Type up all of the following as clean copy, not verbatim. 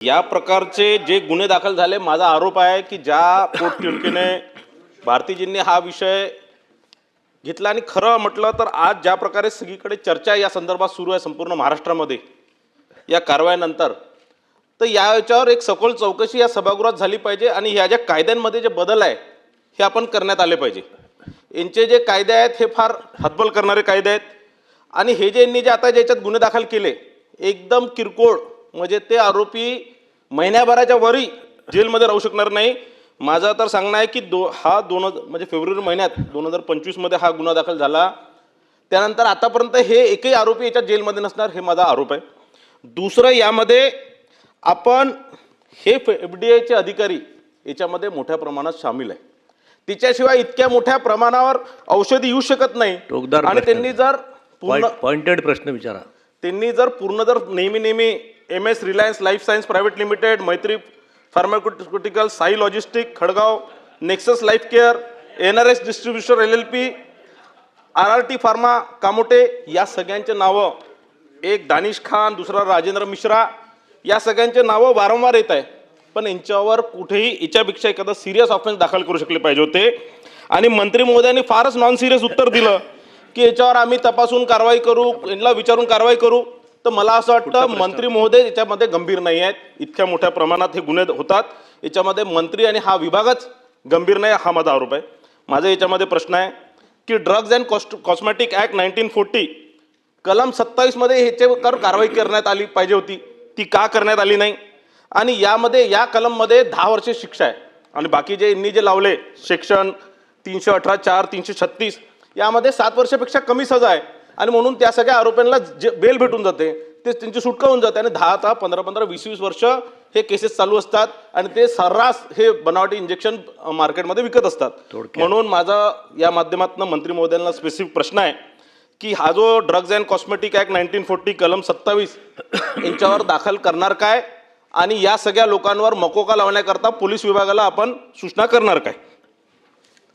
या प्रकारचे जे गुन्हे दाखल झाले, माझा आरोप आहे की ज्या पोटतिडकीने भारतीजींनी हा विषय घेतला आणि खरं म्हटलं तर आज ज्या प्रकारे सगळीकडे चर्चा या संदर्भात सुरू आहे संपूर्ण महाराष्ट्रामध्ये या कारवाईनंतर, तर याच्यावर एक सखोल चौकशी या सभागृहात झाली पाहिजे आणि ह्या ज्या कायद्यांमध्ये जे बदल आहे हे आपण करण्यात आले पाहिजे। यांचे जे कायदे आहेत हे फार हतबल करणारे कायदे आहेत आणि हे जे यांनी जे आता ज्याच्यात गुन्हे दाखल केले एकदम किरकोळ, म्हणजे ते आरोपी महिन्याभराच्या वरी जेलमध्ये राहू शकणार नाही। माझं तर सांगणं आहे की म्हणजे फेब्रुवारी महिन्यात 2025 मध्ये हा गुन्हा दाखल झाला, त्यानंतर आतापर्यंत हे एकही आरोपी याच्यात जेलमध्ये नसणार, हे माझा आरोप आहे। दुसरं, यामध्ये आपण हे FDIचे अधिकारी याच्यामध्ये मोठ्या प्रमाणात सामील आहे, तिच्याशिवाय इतक्या मोठ्या प्रमाणावर औषधी येऊ शकत नाही। आणि त्यांनी जर पॉइंटेड प्रश्न विचारा, त्यांनी जर नेहमी MS Reliance life science private limited, Maitri pharmaceutical, Sai logistic Khadgaon, nexus life care, NRS distribution LLP, RRT pharma Kamothe, या सगळ्यांचे नावं, एक दानिश खान, दुसरा राजेंद्र मिश्रा, या सगळ्यांचे नावं वारंवार येत आहे, पण यांच्यावर कुठेही याच्यापेक्षा एखादा सिरियस ऑफेन्स दाखल करू शकले पाहिजे होते। आणि मंत्री महोदयांनी फारच नॉन सिरियस उत्तर दिलं की याच्यावर आम्ही तपासून कारवाई करू, यांना विचारून कारवाई करू। तर मला असं वाटतं मंत्री महोदय याच्यामध्ये गंभीर नाही आहेत। इतक्या मोठ्या प्रमाणात हे गुन्हे होतात, याच्यामध्ये मंत्री आणि हा विभागच गंभीर नाही, हा माझा आरोप आहे। माझा याच्यामध्ये प्रश्न आहे की ड्रग्ज अँड कॉस्मेटिक ॲक्ट 1940 कलम 27 मध्ये ह्याच्यावर कारवाई करण्यात आली पाहिजे होती, ती का करण्यात आली नाही? आणि यामध्ये या कलममध्ये 10 वर्षे शिक्षा आहे आणि बाकी जे यांनी जे लावले सेक्शन 318(4), 336 यामध्ये 7 वर्षापेक्षा कमी सजा आहे आणि म्हणून त्या सगळ्या आरोपींना बेल भेटून जाते, ते त्यांची सुटका होऊन जाते आणि 10, 15, 20 वर्ष हे केसेस चालू असतात आणि ते सर्रास हे बनावटी इंजेक्शन मार्केटमध्ये विकत असतात। म्हणून माझा या माध्यमातून मंत्री महोदयांना स्पेसिफिक प्रश्न आहे की हा जो ड्रग्ज अँड कॉस्मेटिक ॲक्ट 1940 कलम 27 यांच्यावर दाखल करणार काय आणि या सगळ्या लोकांवर मकोका लावण्याकरता पोलीस विभागाला आपण सूचना करणार काय?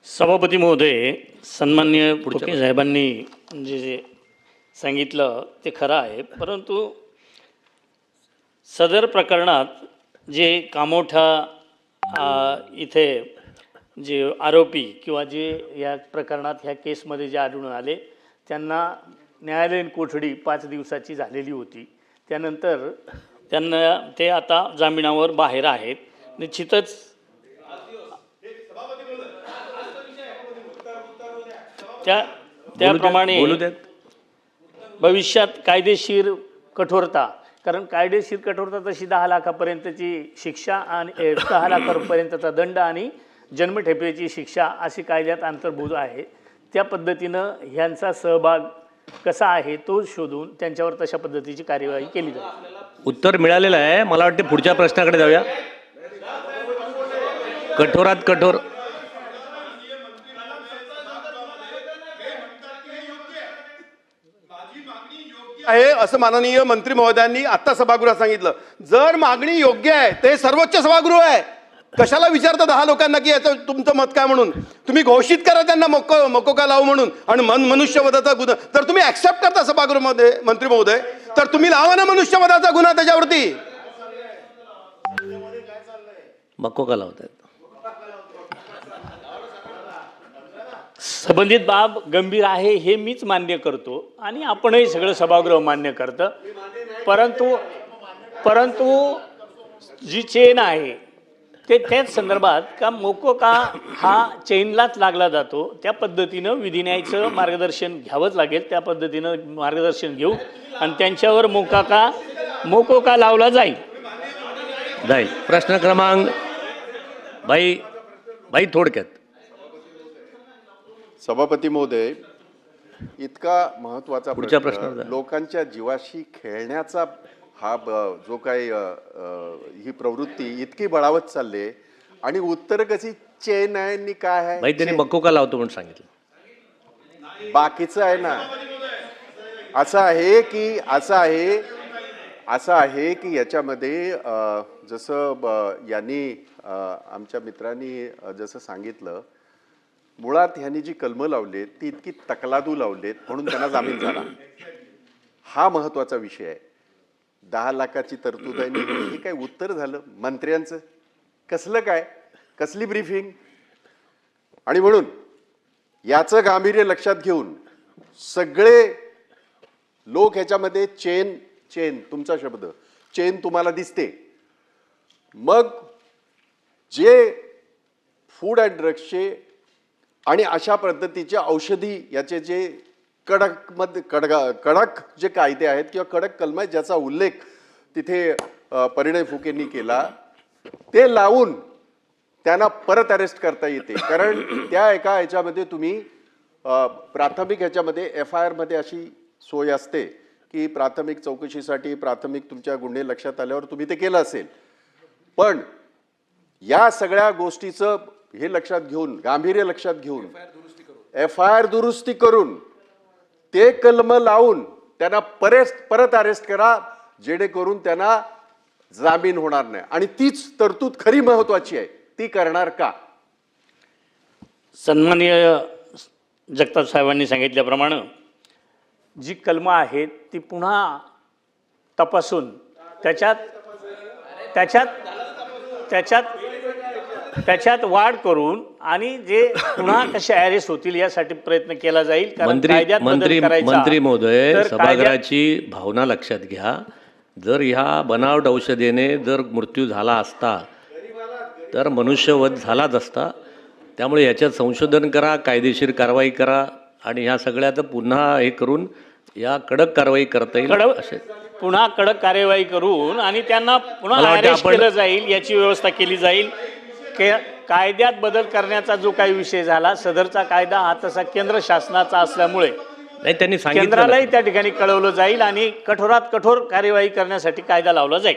सभापती महोदय, सन्माननीय फुके साहेबांनी जे सांगितलं ते खरं आहे, परंतु सदर प्रकरणात जे कामोठा इथे जे आरोपी किंवा जे या प्रकरणात ह्या केसमध्ये जे आढळून आले त्यांना न्यायालयीन कोठडी 5 दिवसाची झालेली होती, त्यानंतर त्यांना ते आता जामिनावर बाहेर आहेत। निश्चितच त्याप्रमाणे भविष्यात कायदेशीर कठोरता, कारण कायदेशीर कठोरता तशी 10 लाखापर्यंतची शिक्षा आणि 10 लाखापर्यंतचा दंड आणि जन्मठेपेची शिक्षा अशी कायद्यात अंतर्भूत आहे। त्या पद्धतीनं ह्यांचा सहभाग कसा आहे तो शोधून त्यांच्यावर तशा पद्धतीची कार्यवाही केली जाईल। उत्तर मिळालेलं आहे, मला वाटते पुढच्या प्रश्नाकडे जाऊया। कठोरात कठोर आहे असं माननीय मंत्री महोदयांनी आता सभागृहात सांगितलं। जर मागणी योग्य आहे, ते सर्वोच्च सभागृह आहे, कशाला विचारता 10 लोकांना की याचं तुमचं मत काय म्हणून? तुम्ही घोषित करा त्यांना मकोका लावू म्हणून आणि मनुष्यवधाचा गुन्हा तर तुम्ही ऍक्सेप्ट करता सभागृहामध्ये मंत्री महोदय, तर तुम्ही लावा ना मनुष्यवधाचा गुन्हा त्याच्यावरती। मकोका लावतात। संबंधित बाब गंभीर आहे हे मीच मान्य करतो आणि आपणही सगळं सभागृह मान्य करतं, परंतु जी चेन आहे ते त्याच संदर्भात का मोकोका हा चेनलाच लागला जातो, त्या पद्धतीनं विधिन्यायाचं मार्गदर्शन घ्यावंच लागेल, त्या पद्धतीनं मार्गदर्शन घेऊ आणि त्यांच्यावर मोकोका लावला जाईल। प्रश्न क्रमांक भाई थोडक्यात। सभापती महोदय, इतका महत्त्वाचा पुढच्या प्रश्न, प्रश्नावर लोकांच्या जीवाशी खेळण्याचा हा जो काही ही प्रवृत्ती इतकी बळावत चालली आणि उत्तर कशी चेन आहे आणि काय आहे? भाई त्यांनी मकोका लावतो म्हणून सांगितलं, बाकीचं आहे ना, असं आहे की याच्यामध्ये जसं यांनी आमच्या मित्रांनी जसं सांगितलं, मुळात ह्यांनी जी कलमं लावलीत ती इतकी तकलादू लावलीत म्हणून त्यांना जामीन झाला। हा महत्त्वाचा विषय आहे। 10 लाखाची तरतूद आहे आणि हे काय उत्तर झालं मंत्र्यांचं? कसलं काय, कसली ब्रीफिंग? आणि म्हणून याचं गांभीर्य लक्षात घेऊन सगळे लोक ह्याच्यामध्ये चेन तुमचा शब्द चेन तुम्हाला दिसते, मग जे फूड अँड ड्रग्सचे आणि अशा पद्धतीचे औषधी याचे जे कडक जे कायदे आहेत किंवा कडक कलम आहेत ज्याचा उल्लेख तिथे परिणय फुकेंनी केला, ते लावून त्यांना परत अरेस्ट करता येते. कारण त्या एका ह्याच्यामध्ये तुम्ही प्राथमिक ह्याच्यामध्ये FIR मध्ये अशी सोय असते की प्राथमिक चौकशीसाठी प्राथमिक तुमच्या गुन्हे लक्षात आल्यावर तुम्ही ते केलं असेल. पण या सगळ्या गोष्टीचं हे लक्षात घेऊन, गांभीर्य लक्षात घेऊन FIR दुरुस्ती करून ते कलम लावून त्यांना परत अरेस्ट करा, जेणेकरून त्यांना जामीन होणार नाही. आणि तीच तरतूद खरी महत्वाची आहे. ती करणार का? सन्माननीय जगताप साहेबांनी सांगितल्याप्रमाणे जी कलमं आहेत ती पुन्हा तपासून त्याच्यात वाढ करून आणि जे पुन्हा कसे अरेस्ट होतील यासाठी प्रयत्न केला जाईल. कारण कायद्यात बदल करायचा मंत्री महोदय, तर सभागृहाची भावना लक्षात घ्या. जर ह्या बनावट औषधेने जर मृत्यू झाला असता तर मनुष्यवध झालाच असता. त्यामुळे याच्यात संशोधन करा, कायदेशीर कारवाई करा आणि ह्या सगळ्यात पुन्हा हे करून या कडक कारवाई करता येईल. असे पुन्हा कडक कार्यवाही करून आणि त्यांना पुन्हा मला वाटतं अरेस्ट केलं जाईल, याची व्यवस्था केली जाईल. कायद्यात बदल करण्याचा जो काही विषय झाला, सदरचा कायदा हा तसा केंद्र शासनाचा असल्यामुळे नाही, त्यांनी सांगितलं केंद्रालाही त्या ठिकाणी कळवलं जाईल आणि कठोरात कठोर कार्यवाही करण्यासाठी कायदा लावला जाईल.